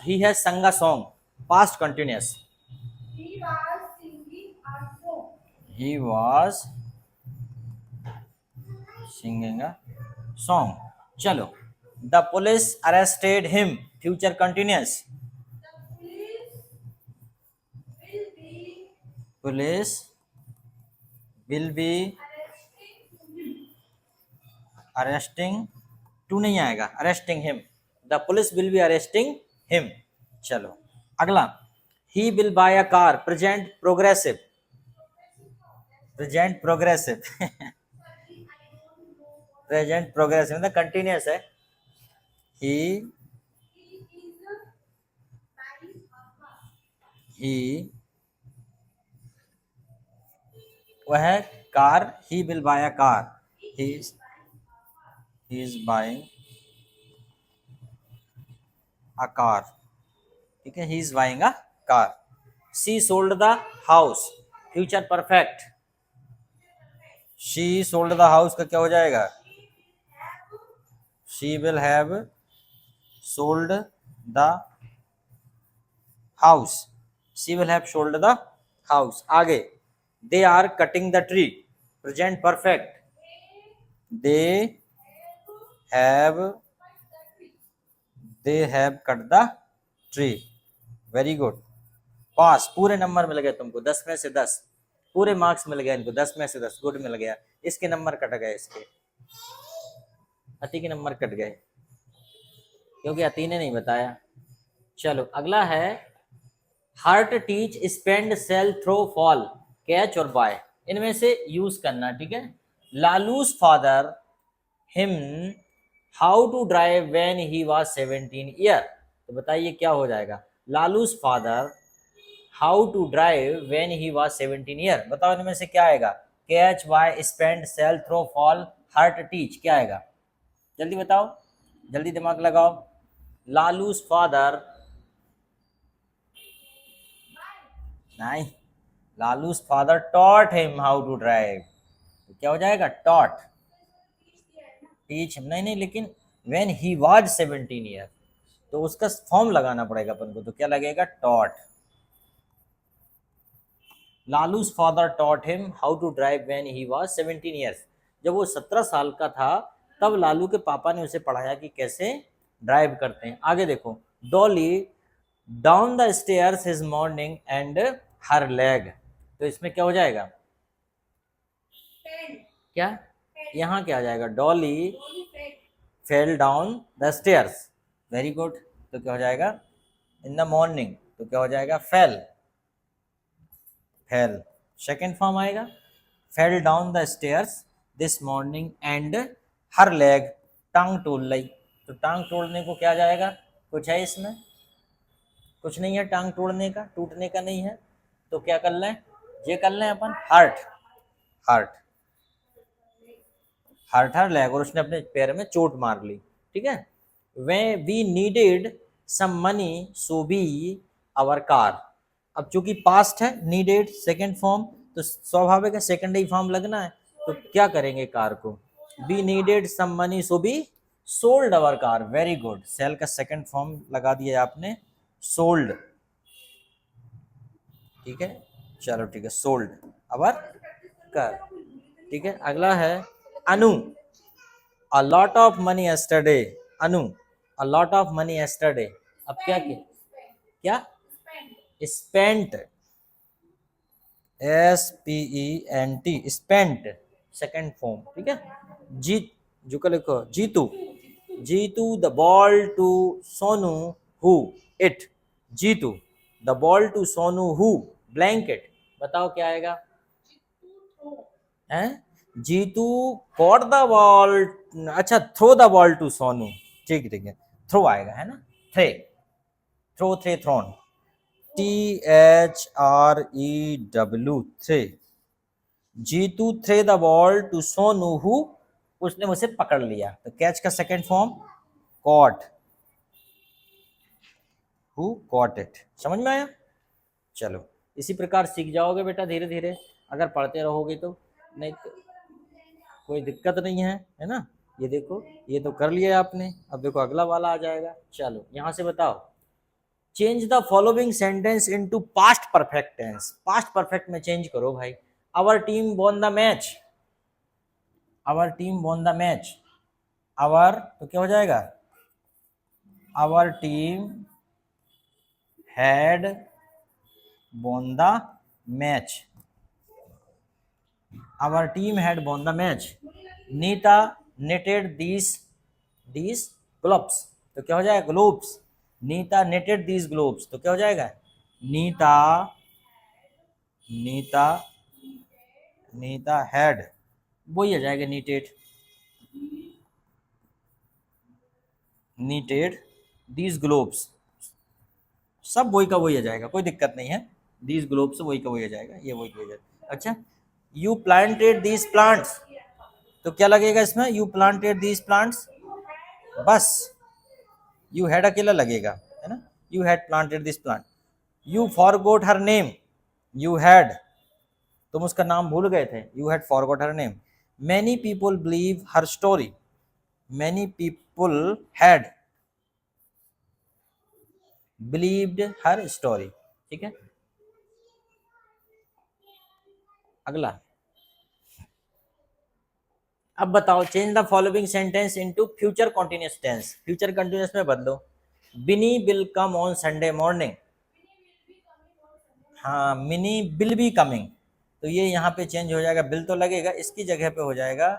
He has sung a song, past continuous. He was singing a song. चलो, the police arrested him, future continuous. Police will be arresting, to नहीं आएगा, arresting him, the police will be arresting him. चलो अगला, he will buy a car, present progressive, present progressive present progressive मतलब continuous है। He वह car, he will buy a car, he is buying a car, ठीक है, he is buying a car. She sold the house, future perfect, she sold the house का क्या हो जाएगा, she will have sold the house, she will have sold the house. आगे, they are cutting the tree, present perfect, they have cut the tree, very good, pass, पूरे number मिल गए तुमको, 10 में से 10, पूरे मार्क्स मिल गए इनको, 10 में से 10 गुड मिल गया। इसके नंबर कट गए, इसके अति के नंबर कट गए क्योंकि अति ने नहीं बताया। चलो अगला है, hurt, teach, spend, sell, throw, fall, catch और बाय, इनमें से यूज करना, ठीक है। Lalu's father him how to drive when he was 17 year, तो बताइए क्या हो जाएगा, Lalu's father how to drive when he was 17 year, बताओ इनमें से क्या आएगा, catch, buy, spend, sell, throw, fall, hurt, teach, क्या आएगा, जल्दी बताओ, जल्दी दिमाग लगाओ। लालूस फादर, नहीं, Lalu's father taught him how to drive, तो क्या हो जाएगा, टॉट, टीच, नहीं नहीं, लेकिन व्हेन ही वाज 17 ईयर, तो उसका फॉर्म लगाना पड़ेगा अपन को, तो क्या लगेगा, taught. Lalu's father taught him how to drive when he was 17 years, जब वो 17 साल का था तब लालू के पापा ने उसे पढ़ाया कि कैसे ड्राइव करते हैं। आगे देखो, Dolly down the stairs his morning and her leg, तो इसमें क्या हो जाएगा, क्या यहाँ क्या आ जाएगा, Dolly fell down the stairs, very good, तो क्या हो जाएगा, इन द मॉर्निंग, तो क्या हो जाएगा, फेल, फेल सेकेंड फॉर्म आएगा, fell down the stairs this morning and her leg, टांग टूट लई, तो टांग तोड़ने को क्या जाएगा, कुछ है इसमें, कुछ नहीं है, टांग तोड़ने का, टूटने का नहीं है, तो क्या कर लें, ये कर लें अपन, hurt, hurt, hurt her leg, और उसने अपने पैर में चोट मार ली, ठीक है। We we needed some money so we our car, अब चूंकि पास्ट है, नीडेड सेकेंड फॉर्म, तो स्वाभाविक है सेकेंडरी फॉर्म लगना है, तो क्या करेंगे कार को, we needed some money so we sold our car, very good, sell का सेकेंड फॉर्म लगा दिया आपने, सोल्ड, ठीक है, चलो ठीक है, सोल्ड अवर कार, ठीक है। अगला है, Anu, a lot of money yesterday, Anu, a lot of money yesterday, अब क्या क्या spent, SPENT, spent second form, ठीक है। जीत, जो का लिखो, Jeetu, Jeetu the ball to Sonu who it, Jeetu the ball to Sonu who blanket, बताओ क्या आएगा, हैं, जीतू कॉट द बॉल, अच्छा throw the ball to Sonu, ठीक है ठीक है, थ्रो आएगा, है ना, threw, throw, थ्रे, throne, THREW, threw, Jeetu threw the ball to Sonu who, उसने मुझे पकड़ लिया, तो कैच का second form, caught, who caught it, समझ में आया। चलो इसी प्रकार सीख जाओगे बेटा धीरे धीरे, अगर पढ़ते रहोगे तो, नहीं तो कोई दिक्कत नहीं है ना। ये देखो, ये तो कर लिया आपने, अब देखो अगला वाला आ जाएगा, चलो यहाँ से बताओ, change the following sentence into past perfect tense, past perfect में चेंज करो भाई। Our team won the match, our team won the match, our तो क्या हो जाएगा, our team had won the match, our team had won the match, Neeta knitted these gloves, तो क्या हो जाएगा globes, Nita knitted these globes, तो क्या हो जाएगा नीता नीता नीता had, वही आ जाएगा knitted these globes, सब वही का वही आ जाएगा, कोई दिक्कत नहीं है, दीज ग्लोब से वही का वही आ जाएगा, ये वही का वही आ जाएगा। अच्छा, यू प्लांटेड दीज प्लांट्स, तो क्या लगेगा इसमें, यू प्लांटेड दीज प्लांट्स, बस यू हैड अकेला लगेगा, है ना, you had planted this plant. You forgot her name, you had, तुम उसका नाम भूल गए थे, you had forgot her name. Many people believe her story, many people had believed her story, ठीक है। अगला, अब बताओ, change the following sentence into future continuous tense, future continuous में बदलो। Bini will come on Sunday morning, हाँ mini will be coming, तो ये यहाँ पे चेंज हो जाएगा, बिल तो लगेगा, इसकी जगह पे हो जाएगा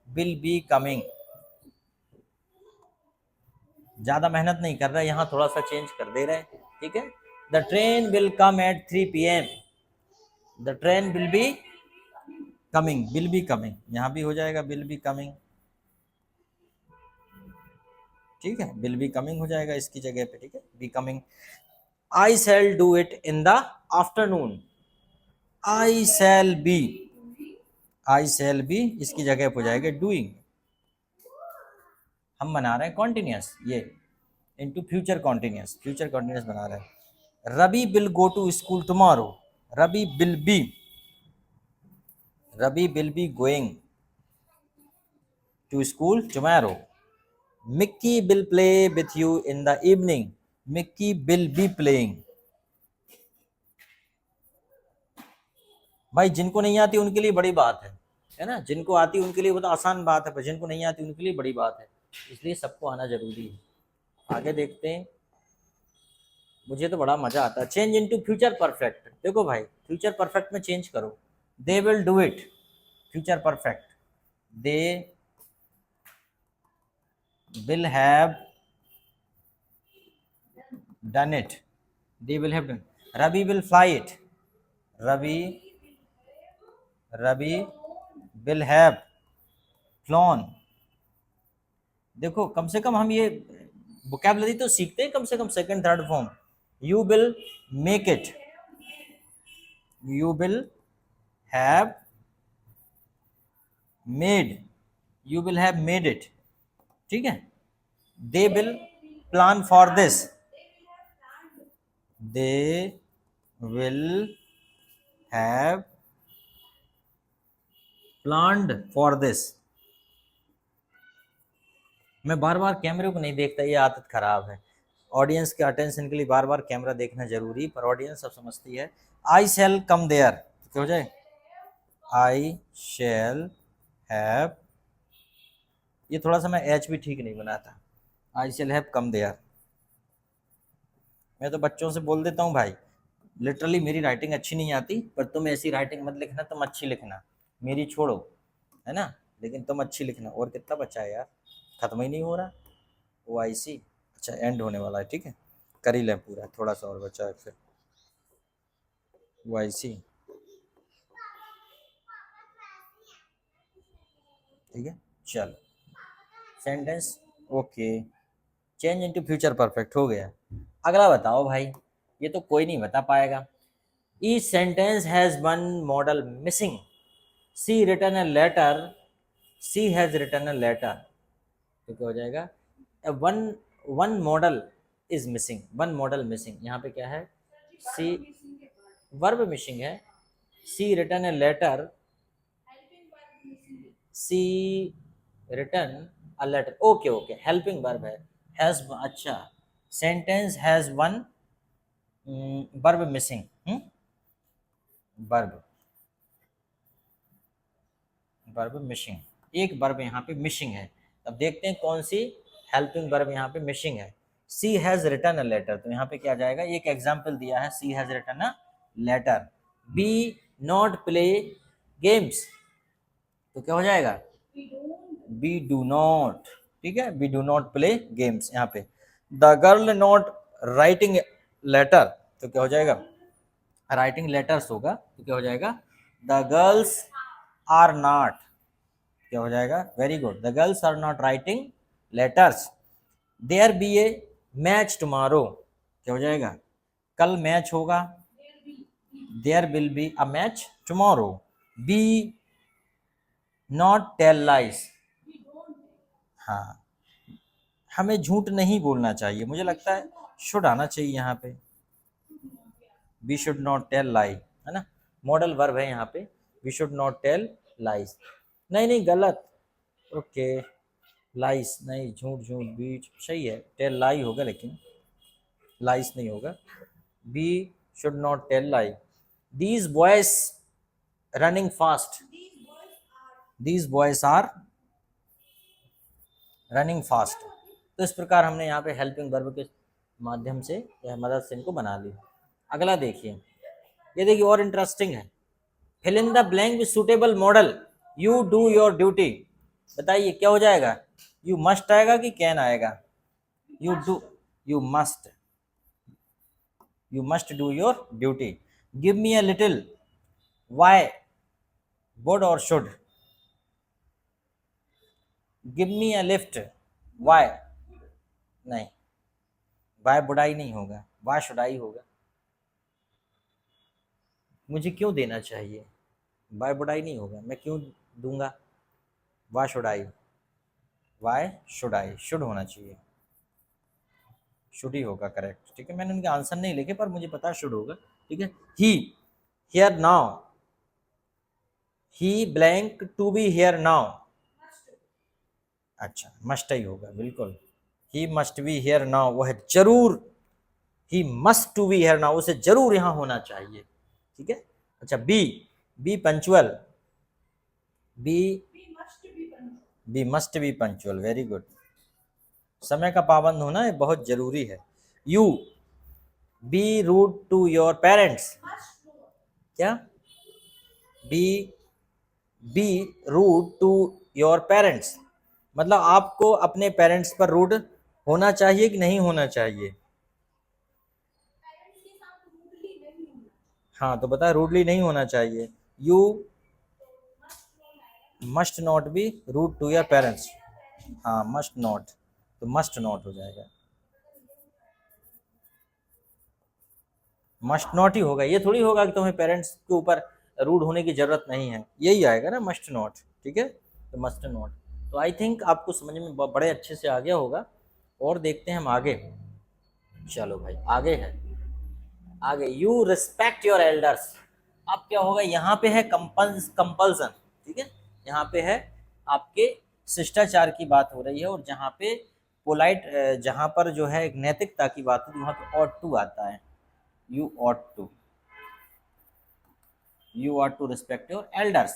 विल बी कमिंग। ज्यादा मेहनत नहीं कर रहा है, यहाँ थोड़ा सा चेंज कर दे रहे हैं, ठीक है। The train will come at 3 PM, the train will be coming, will be coming, यहाँ भी हो जाएगा विल बी कमिंग, ठीक है, विल बी कमिंग हो जाएगा इसकी जगह पे, ठीक है, be coming. I shall do it in the afternoon, I shall be, I shall be इसकी जगह पे हो जाएगा डूइंग, हम बना रहे हैं कॉन्टिन्यूस, ये into future continuous, future continuous बना रहे हैं। Ravi will go to school tomorrow, Ravi will be, Ravi will be going to school tomorrow. Mickey will play with you in the evening, Mickey will be playing. भाई जिनको नहीं आती उनके लिए बड़ी बात है ना, जिनको आती उनके लिए वो तो आसान बात है, पर जिनको नहीं आती उनके लिए बड़ी बात है, इसलिए सबको आना जरूरी है। आगे देखते हैं, मुझे तो बड़ा मजा आता है। चेंज इनटू फ्यूचर परफेक्ट, देखो भाई फ्यूचर परफेक्ट में चेंज करो, they will do it, future perfect, they will have done it, they will have done. Ravi will fly it, Ravi Ravi will have flown. देखो कम से कम हम ये वोकैबुलरी तो सीखते हैं, कम से कम second third form. You will make it, you will have made, you will have made it, ठीक है। They will plan for this, they will have planned for this. मैं बार बार कैमरे को नहीं देखता, ये आदत खराब है, ऑडियंस के अटेंशन के लिए बार बार कैमरा देखना जरूरी, पर ऑडियंस सब समझती है। आई शैल कम देयर, क्या हो जाए, आई शैल हैव, ये थोड़ा सा मैं एच भी ठीक नहीं बनाता, आई शैल हैव कम देयर। मैं तो बच्चों से बोल देता हूँ भाई, लिटरली मेरी राइटिंग अच्छी नहीं आती, पर तुम ऐसी राइटिंग मत लिखना, तुम अच्छी लिखना, मेरी छोड़ो, है ना, लेकिन तुम अच्छी लिखना। और कितना बचा है यार, खत्म ही नहीं हो रहा, ओ आई सी, अच्छा एंड होने वाला है, ठीक है, कर ही लें पूरा, थोड़ा सा और बचा है फिर, ओ आई सी, ठीक है, चलो sentence okay, change into future perfect हो गया। अगला बताओ भाई, ये तो कोई नहीं बता पाएगा। Each sentence has one modal missing, she written a letter, she has written a letter, तो क्या हो जाएगा, one one modal is missing, one modal missing, यहाँ पे क्या है, सी वर्ब मिसिंग है, she written a letter, she written a letter, okay okay, helping verb है, हैज, अच्छा, sentence has one verb missing, verb verb missing, एक verb यहाँ पे मिसिंग है। अब देखते हैं कौन सी हेल्पिंग वर्ब यहाँ पे मिसिंग है। She has written a letter, तो यहाँ पे क्या जाएगा, एक एग्जाम्पल दिया है, she has written a letter. Be not play games, तो क्या हो जाएगा, बी डू नॉट, ठीक है, be do not play games यहाँ पे। The girl not writing letter, तो क्या हो जाएगा, राइटिंग लेटर्स होगा, तो क्या हो जाएगा, द गर्ल्स आर नॉट, क्या हो जाएगा, very good, the girls are not writing letters. There be a match tomorrow, क्या हो जाएगा, कल मैच होगा, there will be a match tomorrow. Be not tell lies, हाँ, हमें झूठ नहीं बोलना चाहिए, मुझे लगता है शुड आना चाहिए यहाँ पे, we should not tell lie, है ना, मॉडल वर्ब है यहाँ पे, we should not tell lies, नहीं नहीं गलत, ओके, लाइस नहीं, झूठ झूठ, बीच सही है, टेल लाई होगा, लेकिन लाइस नहीं होगा, we should not tell lie. These boys running fast, these boys are running fast. तो इस प्रकार हमने यहाँ पे हेल्पिंग वर्ब के माध्यम से या मदद से इनको बना ली। अगला देखिए, ये देखिए और इंटरेस्टिंग है, fill in the blank with suitable modal, you do your duty, बताइए क्या हो जाएगा, यू मस्ट आएगा कि कैन आएगा, you do, you must do your duty. Give me a little, why, would और should, give me a lift, why, नहीं, why बुढ़ाई नहीं होगा, वाई शुडाई होगा, मुझे क्यों देना चाहिए, वाई बुढ़ाई नहीं होगा, मैं क्यों दूंगा, वाई शुडाई, वाई शुडाई, शुड होना चाहिए, शुड ही होगा करेक्ट, ठीक है, मैंने उनके आंसर नहीं लिखे पर मुझे पता शुड होगा, ठीक है। He here now, he blank to be here now, अच्छा मस्ट ही होगा बिल्कुल, he must be here now, वो है जरूर, he must to be here now, उसे जरूर यहाँ होना चाहिए, ठीक है। अच्छा be punctual, be must be punctual, very good, समय का पाबंद होना ये बहुत जरूरी है। You be rude to your parents, क्या, be rude to your parents, मतलब आपको अपने पेरेंट्स पर रूड होना चाहिए कि नहीं होना चाहिए, हाँ तो बता, रूडली नहीं होना चाहिए, you must not be rude to your parents, हाँ मस्ट नॉट, तो मस्ट नॉट हो जाएगा, मस्ट नॉट ही होगा, ये थोड़ी होगा कि तुम्हें पेरेंट्स के ऊपर रूड होने की जरूरत नहीं है, यही आएगा ना मस्ट नॉट, ठीक है, तो मस्ट नॉट। तो आई थिंक आपको समझ में बड़े अच्छे से आ गया होगा, और देखते हैं हम आगे, चलो भाई आगे है, आगे यू रिस्पेक्ट योर एल्डर्स, अब क्या होगा, यहाँ पे है कंपल्सन, ठीक है, यहाँ पे है आपके शिष्टाचार की बात हो रही है, और जहाँ पे पोलाइट, जहाँ पर जो है एक नैतिकता की बात है, वहाँ पे ऑट टू आता है, you ought to respect your elders,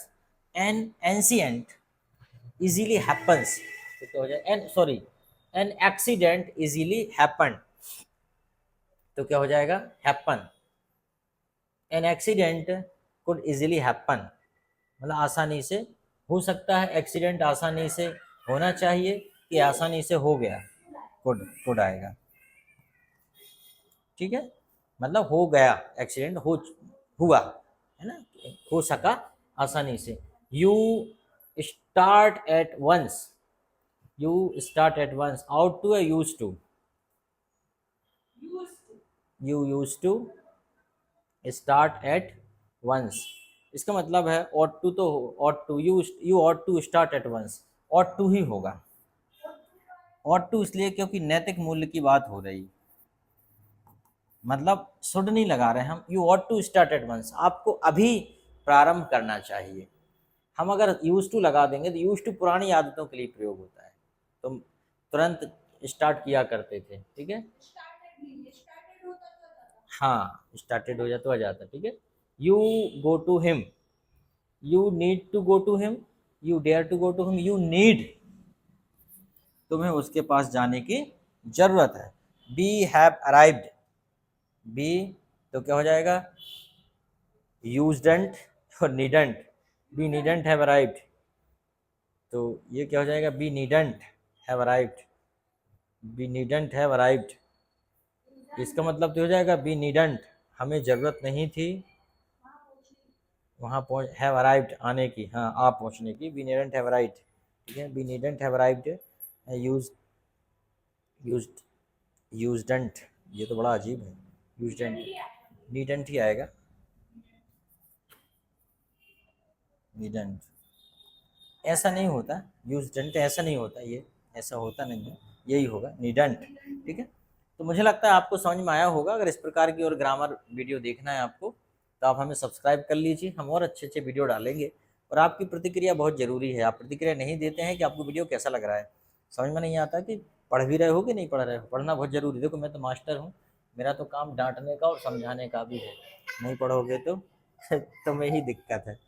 an ancient easily happens, तो क्या हो जाए, an accident easily happened, तो क्या हो जाएगा, happen, an accident could easily happen, मतलब आसानी से हो सकता है, एक्सीडेंट आसानी से होना चाहिए कि आसानी से हो गया, कुड आएगा, ठीक है, मतलब हो गया, एक्सीडेंट हुआ, है ना, हो सका आसानी से। You start at once, you start at once, ought to है use to, you use to start at once, इसका मतलब है ऑट टू, तो ought to, you ought to start at once, ought to ही होगा, ऑट टू इसलिए क्योंकि नैतिक मूल्य की बात हो रही, मतलब शुड नहीं लगा रहे हम, you ought to start at once, आपको अभी प्रारंभ करना चाहिए, हम अगर यूज टू लगा देंगे तो यूज टू पुरानी आदतों के लिए प्रयोग होता है, तो तुरंत स्टार्ट किया करते थे, ठीक है, हाँ स्टार्टेड हो जाता तो आ जाता, ठीक है। You go to him, you need to go to him, you dare to go to him, you need, तुम्हें उसके पास जाने की जरूरत है। बी हैव अराइव्ड, बी तो क्या हो जाएगा, यूज्डंट और needn't, be needn't have arrived, तो ये क्या हो जाएगा, be needn't have arrived, be needn't have arrived, इसका मतलब तो हो जाएगा बी नीडंट, हमें ज़रूरत नहीं थी वहाँ पहुँच, हैव अराइव्ड आने की, हाँ आप पहुँचने की, बी नीडंट हैव अराइव्ड, ठीक है। Be needn't have arrived, use used, usedn't, ये तो बड़ा अजीब है, यूज्डंट, नीडंट ही आएगा, नीडंट, ऐसा नहीं होता, यूज्डंट ऐसा नहीं होता, ये ऐसा होता नहीं है, यही होगा नीडंट, ठीक है। तो मुझे लगता है आपको समझ में आया होगा। अगर इस प्रकार की और ग्रामर वीडियो देखना है आपको तो आप हमें सब्सक्राइब कर लीजिए, हम और अच्छे अच्छे वीडियो डालेंगे। और आपकी प्रतिक्रिया बहुत ज़रूरी है, आप प्रतिक्रिया नहीं देते हैं कि आपको वीडियो कैसा लग रहा है, समझ में नहीं आता कि पढ़ भी रहे हो कि नहीं पढ़ रहे हो। पढ़ना बहुत ज़रूरी है, देखो मैं तो मास्टर हूँ, मेरा तो काम डांटने का और समझाने का भी है, नहीं पढ़ोगे तो तुम्हें ही दिक्कत है।